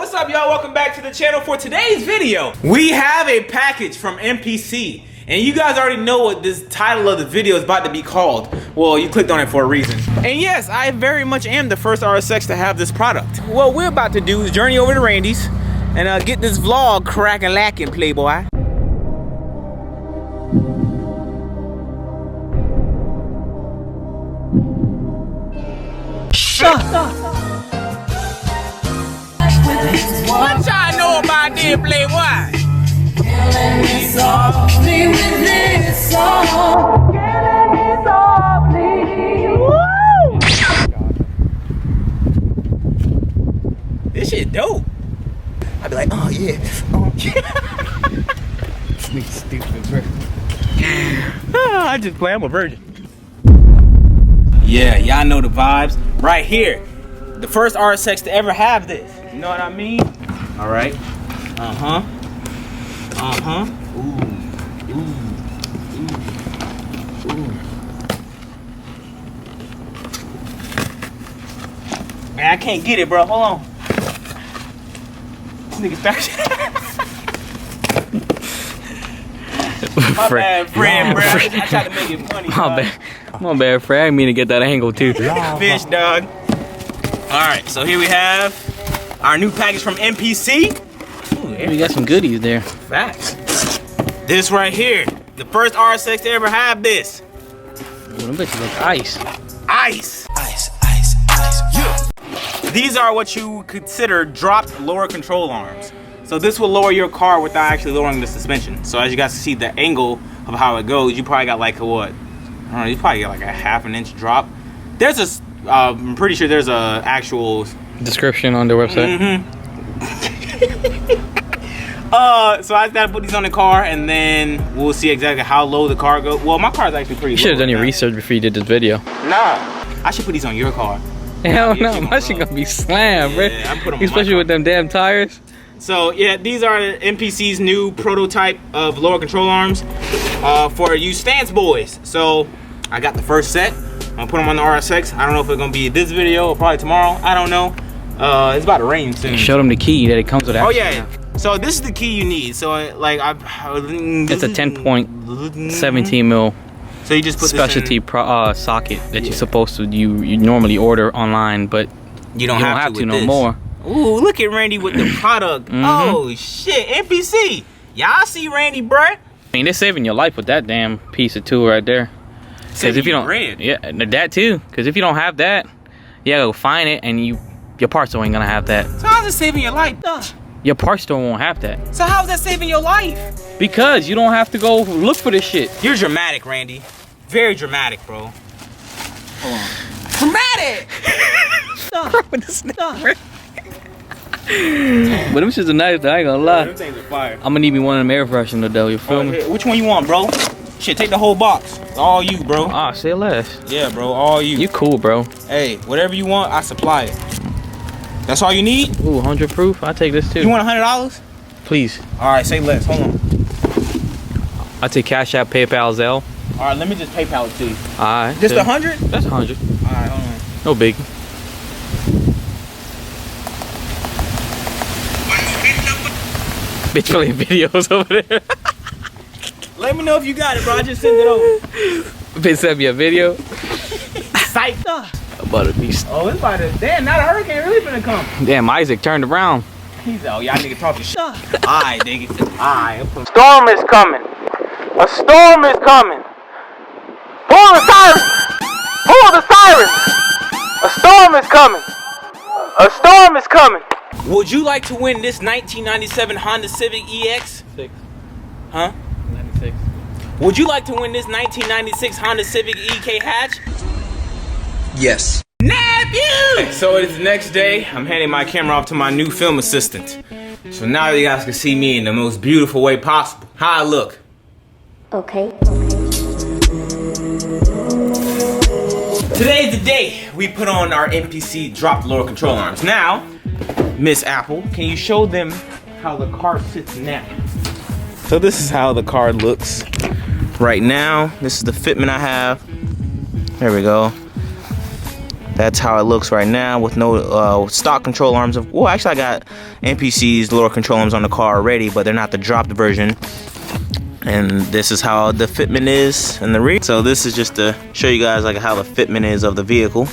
What's up, y'all? Welcome back to the channel. For today's video, we have a package from MPC, and you guys already know what this title of the video is about to be called. Well, you clicked on it for a reason. And yes, I very much am the first RSX to have this product. What we're about to do is journey over to Randy's and get this vlog crackin' lacking, playboy. What y'all know about this, playboy? Killing me softly with this song. Killing me softly. Woo! This shit dope. I'd be like, oh yeah. Oh yeah. You stupid bro. I just play, I'm a virgin. Yeah, y'all know the vibes. Right here. The first RSX to ever have this. You know what I mean? All right. Uh-huh. Uh-huh. Ooh. Ooh. Ooh. Ooh. Man, I can't get it, bro. Hold on. This nigga's back. My bad, friend, bro. I tried to make it funny. My bad, Fred. I didn't mean to get that angle, too. Fish, dog. All right, so here we have our new package from MPC. Ooh, we got some goodies there. Facts. This right here, the first RSX to ever have this. Ooh, them bitches look ice. Ice. Ice, ice, ice. Yeah. These are what you consider dropped lower control arms. So this will lower your car without actually lowering the suspension. So as you guys see the angle of how it goes, you probably got like a what? I don't know, you probably get like a ½ inch drop. There's a I'm pretty sure there's a actual description on their website. So I just gotta put these on the car, and then we'll see exactly how low the car goes. Well, my car's actually pretty low. You should have done your research before you did this video. Nah, I should put these on your car. Hell no, my shit gonna be slammed, bro. Yeah, I put them especially with them damn tires. So yeah, these are MPC's new prototype of lower control arms for you stance boys. So I got the first set. I'm gonna put them on the RSX. I don't know if it's gonna be this video or probably tomorrow. I don't know. It's about to rain soon. Show them the key that it comes with. Oh yeah. So this is the key you need. So like it's a 10.17 mil. So you just put specialty socket that you're supposed to you normally order online, but you don't have to no more. Ooh, look at Randy with the product. Oh shit, MPC. Y'all see Randy, bruh? I mean, they're saving your life with that damn piece of tool right there. Because if you don't, yeah, that too. Because if you don't have that, you gotta go find it, and your parts store ain't gonna have that. So how's it saving your life? Your parts store won't have that. So how's that saving your life? Because you don't have to go look for this shit. You're dramatic, Randy. Very dramatic, bro. Hold on. Dramatic. But them shits are nice, though, I ain't gonna lie. Them things are fire. I'm gonna need me one of them air fresheners though, you feel me? Which one you want, bro? Shit, take the whole box. All you, bro. Ah, say less. Yeah, bro, all you. You cool, bro. Hey, whatever you want, I supply it. That's all you need? Ooh, 100 proof? I'll take this too. You want $100? Please. All right, say less. Hold on. I'll take Cash App, PayPal, Zelle. All right, let me just PayPal it to you. All right. Just 100? That's 100. All right, hold on. No big. Bitch playing videos over there. Let me know if you got it, bro. I just sent it over. Bitch sent me a video. Psyched up. About to be. Oh, it's about to. Damn, now the hurricane really finna come. Damn, Isaac turned around. He's oh, y'all nigga talking shit. Alright, nigga. Alright. Storm is coming. A storm is coming. Pull the sirens. Pull the sirens. A storm is coming. A storm is coming. Would you like to win this 1997 Honda Civic EX? 6. Huh? 96. Would you like to win this 1996 Honda Civic EK hatch? Yes. Nephew! So it's the next day. I'm handing my camera off to my new film assistant. So now you guys can see me in the most beautiful way possible. How I look. Okay. Today's the day we put on our MPC dropped lower control arms. Now, Miss Apple, can you show them how the car sits now? So this is how the car looks right now. This is the fitment I have. There we go. That's how it looks right now with no stock control arms. Well, actually I got NPC's little control arms on the car already, but they're not the dropped version. And this is how the fitment is in the rear. So this is just to show you guys like how the fitment is of the vehicle.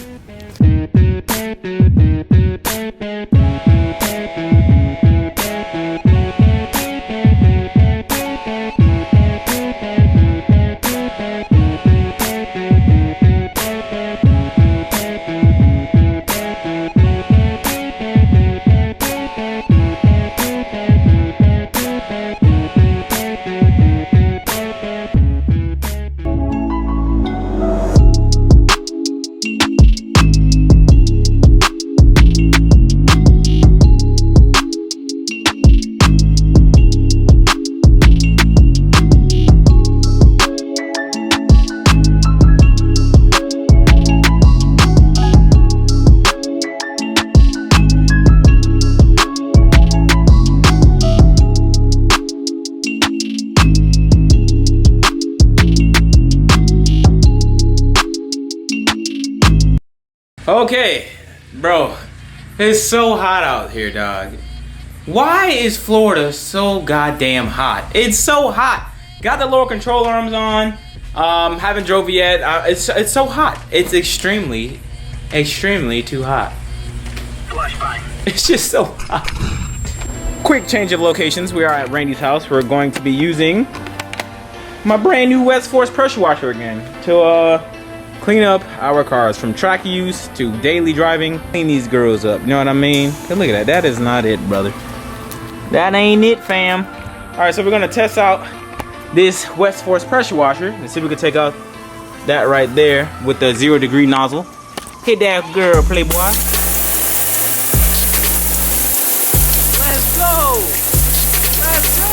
Okay, bro, it's so hot out here, dog. Why is Florida so goddamn hot? It's so hot. Got the lower control arms on. Haven't drove yet. It's so hot. It's extremely too hot. It's just so hot. Quick change of locations. We are at Randy's house. We're going to be using my brand new West Force pressure washer again to clean up our cars from track use to daily driving. Clean these girls up, you know what I mean? Hey, look at that. That is not it, brother. That ain't it, fam. All right, so we're gonna test out this West Force pressure washer and see if we can take out that right there with the 0 degree nozzle. Hit that girl, playboy. Let's go. Let's go.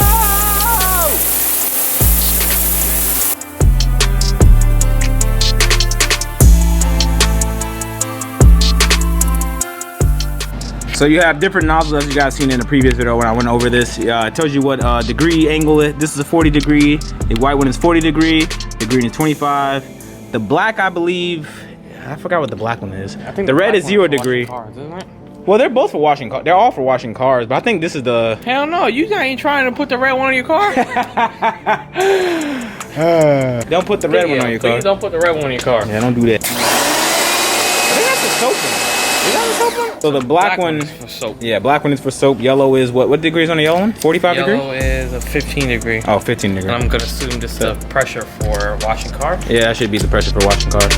So you have different nozzles as you guys seen in the previous video when I went over this. It tells you what degree angle it. This is a 40 degree. The white one is 40 degree. The green is 25. The black, I believe, I forgot what the black one is. I think the red is 0 degree. Cars, isn't it? Well, they're both for washing cars. They're all for washing cars, but I think this is the. Hell no, you ain't trying to put the red one on your car. Don't put the red one on your car. Please don't put the red one on your car. Yeah, don't do that. They got the soap one. Is that the soap one? So the black one is for soap. Yeah, black one is for soap. Yellow is what degree is on the yellow one? 45 degree? Yellow is a 15 degree. Oh, 15 degree. And I'm gonna assume this is the pressure for washing cars. Yeah, that should be the pressure for washing cars.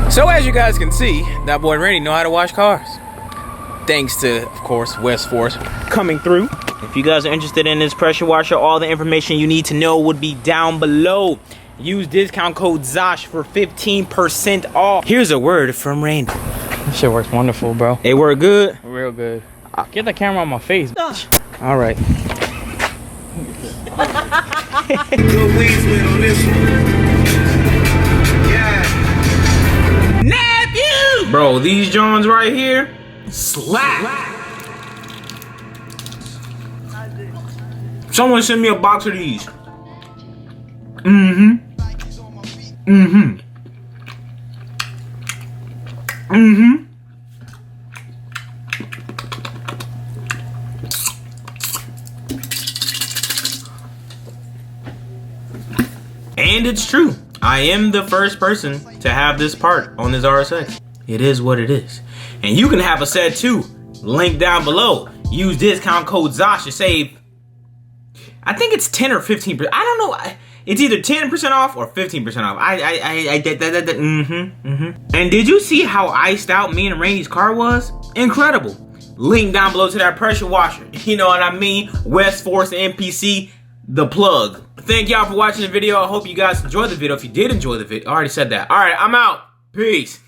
So as you guys can see, that boy Randy know how to wash cars. Thanks to, of course, West Force coming through. If you guys are interested in this pressure washer, all the information you need to know would be down below. Use discount code Zosh for 15% off. Here's a word from Randy. This shit works wonderful, bro. It worked good? Real good. Get the camera on my face. All right. Good weeds with on this one. Nephew! Bro, these Johns right here, slap. Someone send me a box of these. And it's true. I am the first person to have this part on this RSX. It is what it is. And you can have a set too. Link down below. Use discount code Zosh to save, I think it's 10 or 15%. I don't know. It's either 10% off or 15% off. And did you see how iced out me and Randy's car was? Incredible. Link down below to that pressure washer. You know what I mean? West Force MPC, the plug. Thank y'all for watching the video. I hope you guys enjoyed the video. If you did enjoy the video, I already said that. All right, I'm out. Peace.